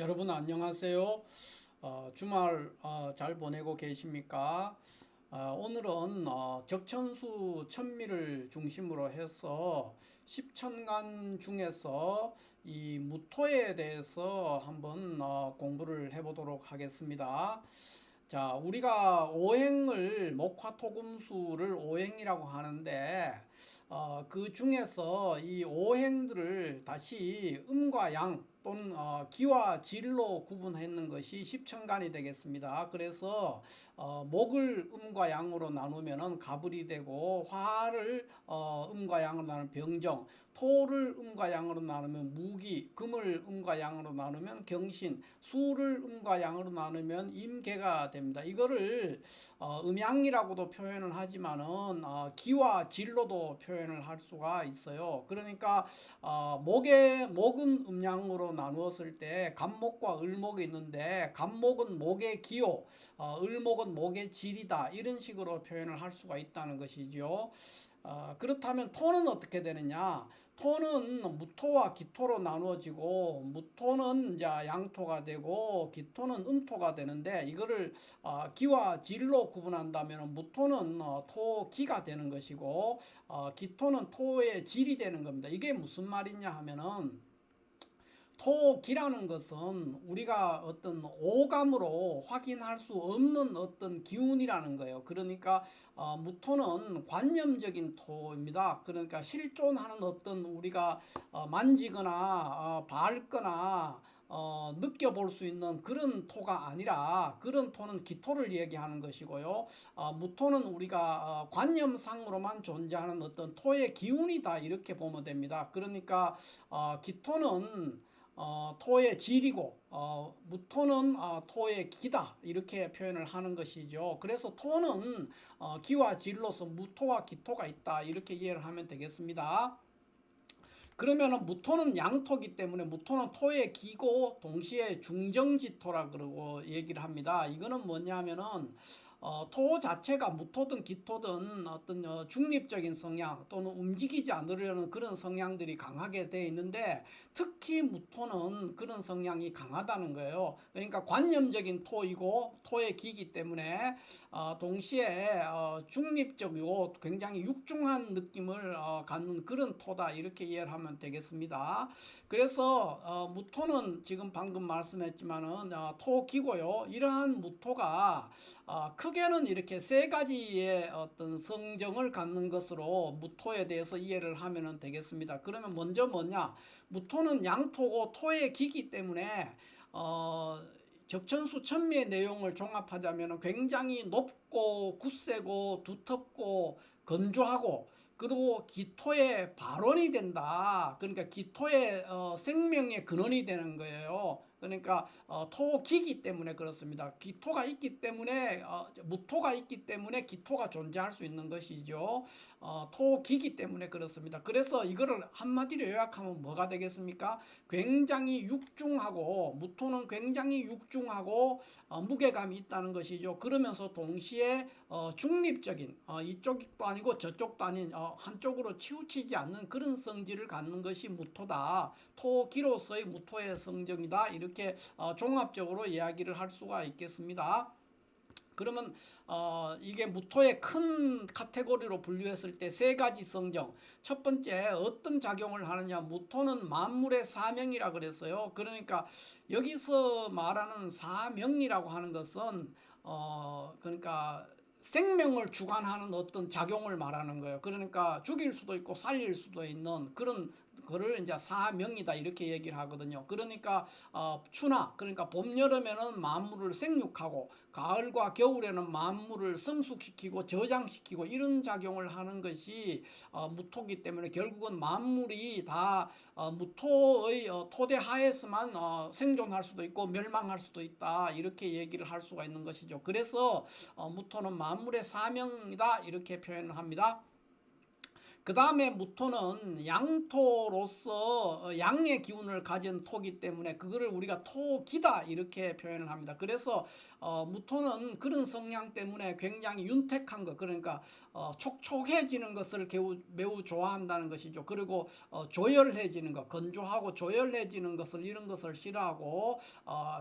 여러분 안녕하세요. 주말 잘 보내고 계십니까? 오늘은 적천수 천미를 중심으로 해서 십천간 중에서 이 무토에 대해서 한번 공부를 해보도록 하겠습니다. 자, 우리가 오행을 목화토금수를 오행이라고 하는데 그 중에서 이 오행들을 다시 음과 양 또는 기와 질로 구분했는 것이 십천간이 되겠습니다. 그래서 목을 음과 양으로 나누면은 가불이 되고, 화를 음과 양으로 나누면 병정, 토를 음과 양으로 나누면 무기, 금을 음과 양으로 나누면 경신, 수를 음과 양으로 나누면 임계가 됩니다. 이거를 음양이라고도 표현을 하지만은 기와 질로도 표현을 할 수가 있어요. 그러니까 목은 음양으로 나누었을 때 간목과 을목이 있는데, 간목은 목의 기호, 을목은 목의 질이다, 이런 식으로 표현을 할 수가 있다는 것이죠. 그렇다면 토는 어떻게 되느냐? 토는 무토와 기토로 나누어지고, 무토는 이제 양토가 되고 기토는 음토가 되는데, 이거를 기와 질로 구분한다면 무토는 토기가 되는 것이고, 기토는 토의 질이 되는 겁니다. 이게 무슨 말이냐 하면은, 토기라는 것은 우리가 어떤 오감으로 확인할 수 없는 어떤 기운이라는 거예요. 그러니까 무토는 관념적인 토입니다. 그러니까 실존하는 어떤 우리가 만지거나 밟거나 느껴볼 수 있는 그런 토가 아니라, 그런 토는 기토를 얘기하는 것이고요. 무토는 우리가 관념상으로만 존재하는 어떤 토의 기운이다, 이렇게 보면 됩니다. 그러니까 기토는 토의 질이고, 무토는 토의 기다, 이렇게 표현을 하는 것이죠. 그래서 토는 기와 질로서 무토와 기토가 있다, 이렇게 이해를 하면 되겠습니다. 그러면은 무토는 양토기 때문에 무토는 토의 기고 동시에 중정지토라 그러고 얘기를 합니다. 이거는 뭐냐면은 토 자체가 무토든 기토든 어떤 중립적인 성향 또는 움직이지 않으려는 그런 성향들이 강하게 되어 있는데, 특히 무토는 그런 성향이 강하다는 거예요. 그러니까 관념적인 토이고 토의 기이기 때문에 동시에 중립적이고 굉장히 육중한 느낌을 갖는 그런 토다, 이렇게 이해를 하면 되겠습니다. 그래서 무토는 지금 방금 말씀했지만은 토기고요. 이러한 무토가 크게는 이렇게 세 가지의 어떤 성정을 갖는 것으로 무토에 대해서 이해를 하면 되겠습니다. 그러면 먼저 뭐냐? 무토는 양토고 토의 기기 때문에 적천수 천미의 내용을 종합하자면 굉장히 높고 굳세고 두텁고 건조하고, 그리고 기토의 발원이 된다. 그러니까 기토의 생명의 근원이 되는 거예요. 그러니까 토기기 때문에 그렇습니다. 기토가 있기 때문에 무토가 있기 때문에 기토가 존재할 수 있는 것이죠. 토기기 때문에 그렇습니다. 그래서 이거를 한마디로 요약하면 뭐가 되겠습니까? 굉장히 육중하고, 무토는 굉장히 육중하고 무게감이 있다는 것이죠. 그러면서 동시에 중립적인, 이쪽도 아니고 저쪽도 아닌 한쪽으로 치우치지 않는 그런 성질을 갖는 것이 무토다. 토기로서의 무토의 성정이다, 이렇게 종합적으로 이야기를 할 수가 있겠습니다. 그러면 이게 무토의 큰 카테고리로 분류했을 때 세 가지 성정. 첫 번째, 어떤 작용을 하느냐? 무토는 만물의 사명이라 그랬어요. 그러니까 여기서 말하는 사명이라고 하는 것은 그러니까 생명을 주관하는 어떤 작용을 말하는 거예요. 그러니까 죽일 수도 있고 살릴 수도 있는 그런 거를 이제 사명이다, 이렇게 얘기를 하거든요. 그러니까 추나, 그러니까 봄 여름에는 만물을 생육하고, 가을과 겨울에는 만물을 성숙시키고 저장시키고, 이런 작용을 하는 것이 무토기 때문에 결국은 만물이 다 무토의 토대 하에서만 생존할 수도 있고 멸망할 수도 있다, 이렇게 얘기를 할 수가 있는 것이죠. 그래서 무토는 만물의 사명이다, 이렇게 표현을 합니다. 그 다음에 무토는 양토로서 양의 기운을 가진 토기 때문에 그거를 우리가 토기다 이렇게 표현을 합니다. 그래서 무토는 그런 성향 때문에 굉장히 윤택한 것, 그러니까 촉촉해지는 것을 매우 좋아한다는 것이죠. 그리고 조열해지는 것, 건조하고 조열해지는 것을, 이런 것을 싫어하고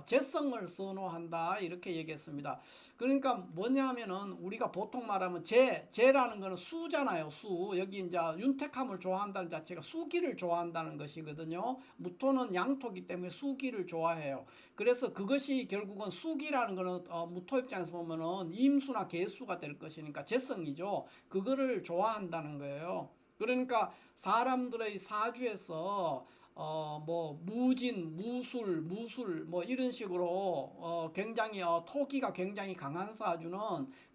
재성을 선호한다 이렇게 얘기했습니다. 그러니까 뭐냐면은 우리가 보통 말하면 재라는 거는 수잖아요. 수. 여기 이제 윤택함을 좋아한다는 자체가 수기를 좋아한다는 것이거든요. 무토는 양토기 때문에 수기를 좋아해요. 그래서 그것이 결국은 수기라는 거는 무토 입장에서 보면은 임수나 계수가 될 것이니까 재성이죠. 그거를 좋아한다는 거예요. 그러니까 사람들의 사주에서 뭐 무진, 무술 뭐 이런 식으로 굉장히 토기가 굉장히 강한 사주는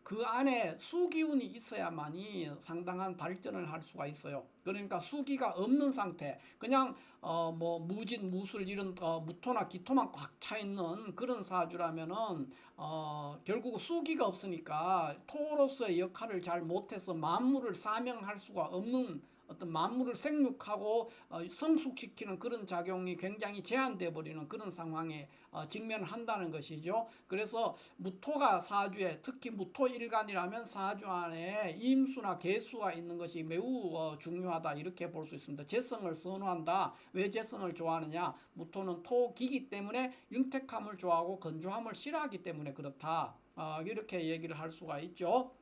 그 안에 수기운이 있어야만이 상당한 발전을 할 수가 있어요. 그러니까 수기가 없는 상태, 그냥 뭐 무진, 무술 이런 무토나 기토만 꽉 차 있는 그런 사주라면은 결국 수기가 없으니까 토로서의 역할을 잘 못해서 만물을 사명할 수가 없는, 어떤 만물을 생육하고 성숙시키는 그런 작용이 굉장히 제한돼 버리는 그런 상황에 직면한다는 것이죠. 그래서 무토가 사주에, 특히 무토일간이라면 사주 안에 임수나 계수가 있는 것이 매우 중요하다 이렇게 볼 수 있습니다. 재성을 선호한다. 왜 재성을 좋아하느냐? 무토는 토기기 때문에 윤택함을 좋아하고 건조함을 싫어하기 때문에 그렇다. 이렇게 얘기를 할 수가 있죠.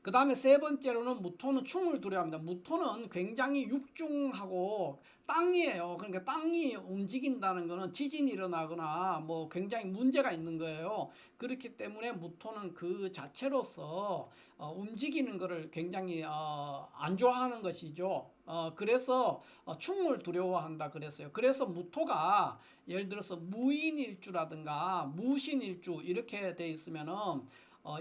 그 다음에 세 번째로는 무토는 충을 두려워합니다. 무토는 굉장히 육중하고 땅이에요. 그러니까 땅이 움직인다는 것은 지진이 일어나거나 뭐 굉장히 문제가 있는 거예요. 그렇기 때문에 무토는 그 자체로서 움직이는 것을 굉장히 안 좋아하는 것이죠. 그래서 충을 두려워한다 그랬어요. 그래서 무토가 예를 들어서 무인일주라든가 무신일주 이렇게 돼 있으면은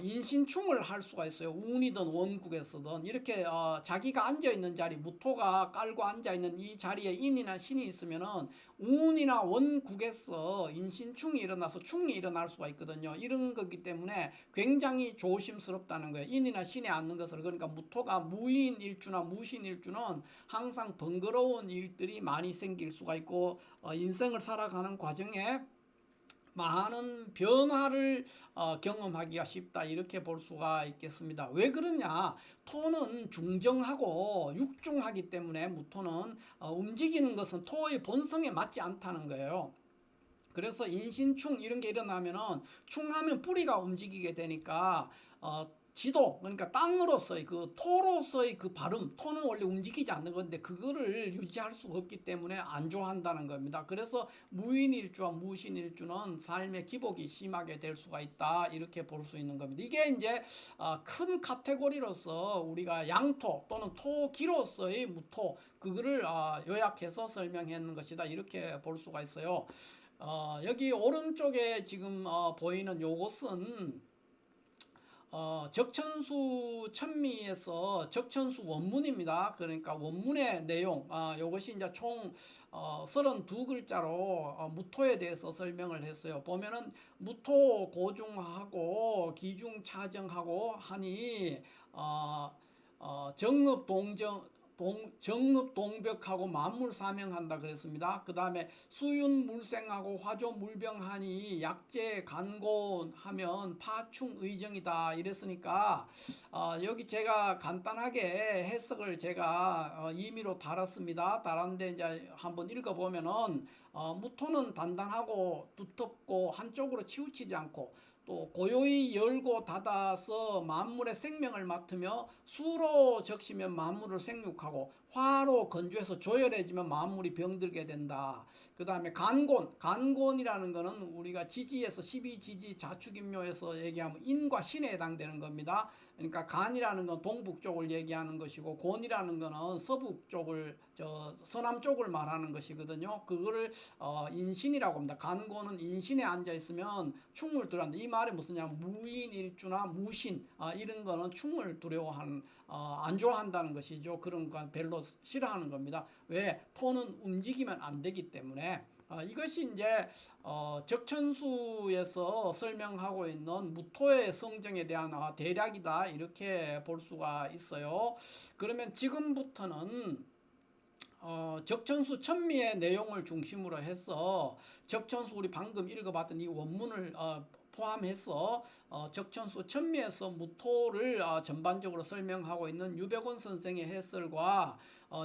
인신충을 할 수가 있어요. 운이든 원국에서든 이렇게 자기가 앉아있는 자리, 무토가 깔고 앉아있는 이 자리에 인이나 신이 있으면은 운이나 원국에서 인신충이 일어나서 충이 일어날 수가 있거든요. 이런 거기 때문에 굉장히 조심스럽다는 거예요. 인이나 신에 앉는 것을. 그러니까 무토가 무인일주나 무신일주는 항상 번거로운 일들이 많이 생길 수가 있고 인생을 살아가는 과정에 많은 변화를 경험하기가 쉽다 이렇게 볼 수가 있겠습니다. 왜 그러냐? 토는 중정하고 육중하기 때문에 무토는 움직이는 것은 토의 본성에 맞지 않다는 거예요. 그래서 인신충 이런 게 일어나면은 충하면 뿌리가 움직이게 되니까 지도, 그러니까 땅으로서의 그 토로서의 그 발음, 토는 원래 움직이지 않는 건데 그거를 유지할 수가 없기 때문에 안 좋아한다는 겁니다. 그래서 무인일주와 무신일주는 삶의 기복이 심하게 될 수가 있다 이렇게 볼 수 있는 겁니다. 이게 이제 큰 카테고리로서 우리가 양토 또는 토기로서의 무토, 그거를 요약해서 설명했는 것이다 이렇게 볼 수가 있어요. 여기 오른쪽에 지금 보이는 요것은 적천수 천미에서 적천수 원문입니다. 그러니까 원문의 내용, 요것이 이제 총 32글자로 무토에 대해서 설명을 했어요. 보면은 무토 고중하고 기중 차정하고 하니 정읍 동정 정읍 동벽하고 만물 사명한다 그랬습니다. 그 다음에 수윤 물생하고 화조 물병하니 약재 간곤하면 파충 의정이다 이랬으니까 여기 제가 간단하게 해석을 제가 임의로 달았습니다. 달았는데 이제 한번 읽어보면은 무토는 단단하고 두텁고 한쪽으로 치우치지 않고 또 고요히 열고 닫아서 만물의 생명을 맡으며 수로 적시면 만물을 생육하고 화로 건조해서 조열해지면 만물이 병들게 된다. 그 다음에 간곤이라는 거는 우리가 지지에서 12지지 자축인묘에서 얘기하면 인과 신에 해당되는 겁니다. 그러니까 간이라는 건 동북 쪽을 얘기하는 것이고 곤이라는 거는 서북 쪽을 서남 쪽을 말하는 것이거든요. 그거를 인신이라고 합니다. 간곤은 인신에 앉아 있으면 충을 두려워한다. 이 말이 무슨냐면 무인일주나 무신 이런 거는 충을 두려워하는 안 좋아한다는 것이죠. 그런 건 별로 별로 싫어하는 겁니다. 왜? 토는 움직이면 안 되기 때문에. 이것이 이제 적천수에서 설명하고 있는 무토의 성정에 대한 대략이다, 이렇게 볼 수가 있어요. 그러면 지금부터는 적천수 천미의 내용을 중심으로 해서 적천수 우리 방금 읽어봤던 이 원문을 포함해서 적천수 천미에서 무토를 전반적으로 설명하고 있는 유백원 선생의 해설과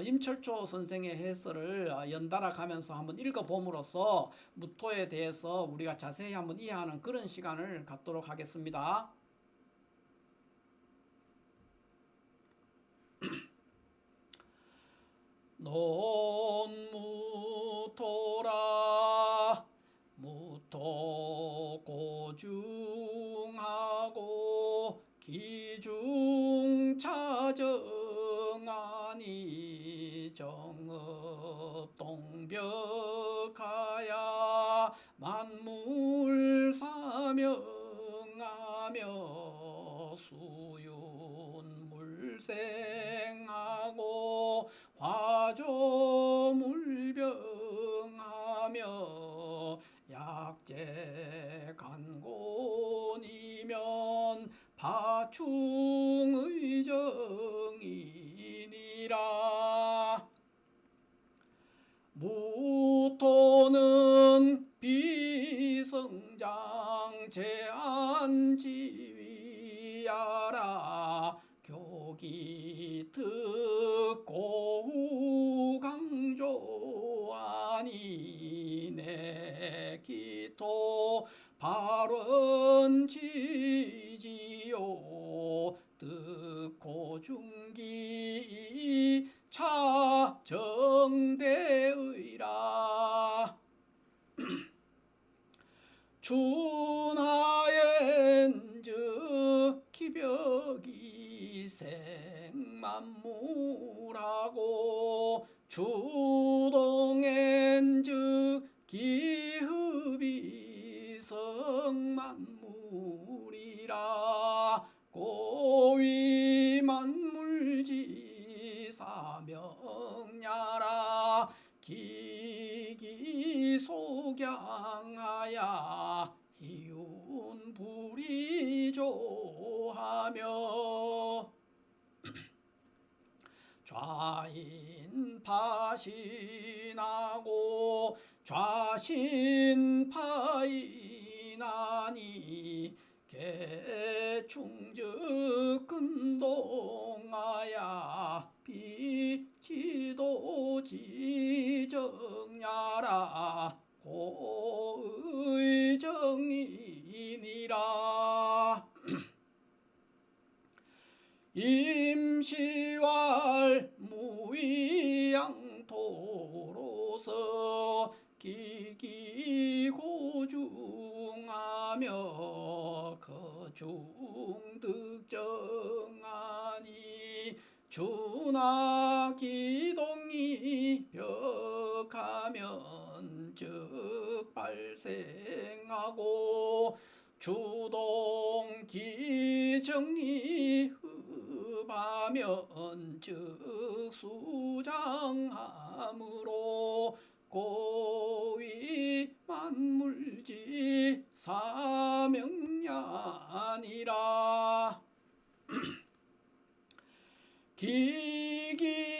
임철초 선생의 해설을 연달아 가면서 한번 읽어봄으로써 무토에 대해서 우리가 자세히 한번 이해하는 그런 시간을 갖도록 하겠습니다. 논무토라 무토 고중하고 기중차정하니 정업동벽하야 만물사명하며 수윤물생하고 화조물병하며 약재간곤이면 파충의정이니라. 무토는 비성장 제안지위하라. 교기특고우강조하니 내기토 발원지지요. 득고중기 차정대의라. 춘하엔즉 기벽이 생만물하고 주동엔즉 기흡이 성만물이라. 고위만물지 사명야라. 기기소경하야 희운불이조하며 좌인파신하고 좌신파인하니 개충즉 근동하야 비지도지정야라. 고의정이니라. 임시왈 무위양토로서 기기고중하며 거중득정하니 준하기동이 벽하면 즉 발생하고 주동기정이 흡하면 즉 수장함으로 고위만물지 사명야니라. 기기고후하니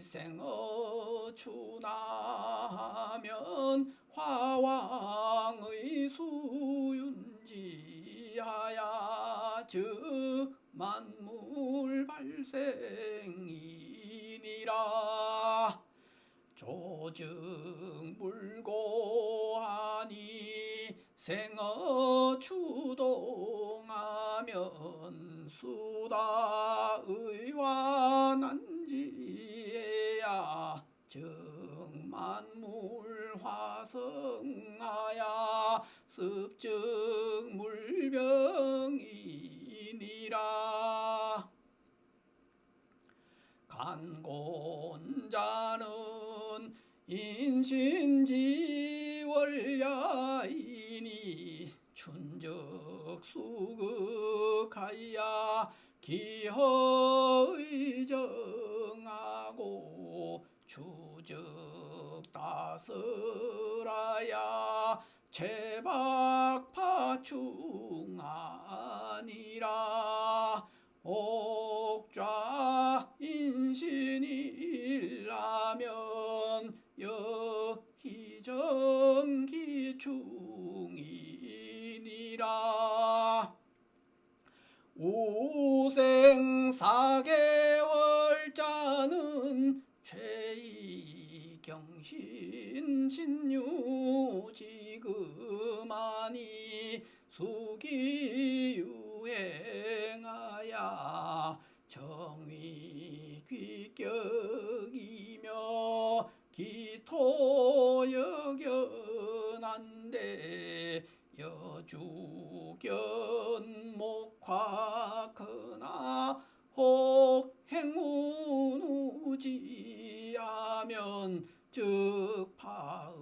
생어춘하면 화왕의 수윤지하야 즉 만물 발생이니라. 조증물고하니 생어추동하면 수다의완한지해야 즉 만물 화성하야 습증물병이니라. 간곤자는 인신지월야이니 춘적수극하야 기허의 정하고 추적 다스라야 채박파충아니라 옥좌 인신이라면 여희정기충이니라 오생 4개월자는 최이경신 신유지금하니 수기유행하야 정위귀격이며 기토여견한데 여주견 목화크나 혹행운우지하면 즉파의